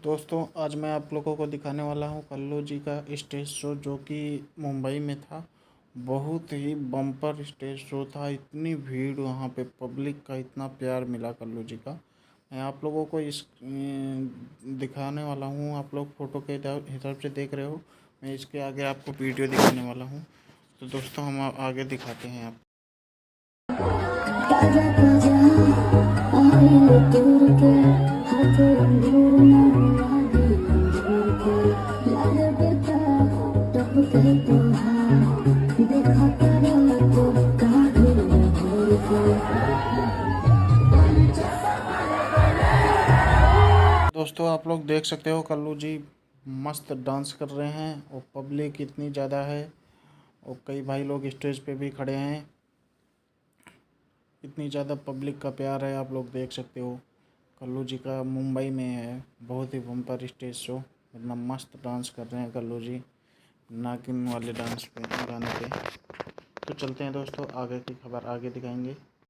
दोस्तों आज मैं आप लोगों को दिखाने वाला हूँ कल्लू जी का स्टेज शो जो कि मुंबई में था। बहुत ही बम्पर स्टेज शो था। इतनी भीड़ वहाँ पे, पब्लिक का इतना प्यार मिला कल्लू जी का। मैं आप लोगों को दिखाने वाला हूँ। आप लोग फोटो के हिसाब से देख रहे हो। मैं इसके आगे आपको वीडियो दिखाने वाला हूँ। तो दोस्तों हम आगे दिखाते हैं आप। दोस्तों आप लोग देख सकते हो कल्लू जी मस्त डांस कर रहे हैं और पब्लिक इतनी ज़्यादा है और कई भाई लोग स्टेज पे भी खड़े हैं। इतनी ज़्यादा पब्लिक का प्यार है, आप लोग देख सकते हो। कल्लू जी का मुंबई में है बहुत ही बम्पर स्टेज शो। इतना मस्त डांस कर रहे हैं कल्लू जी नागिन वाले डांस पे, गाने पे। तो चलते हैं दोस्तों, आगे की खबर आगे दिखाएंगे।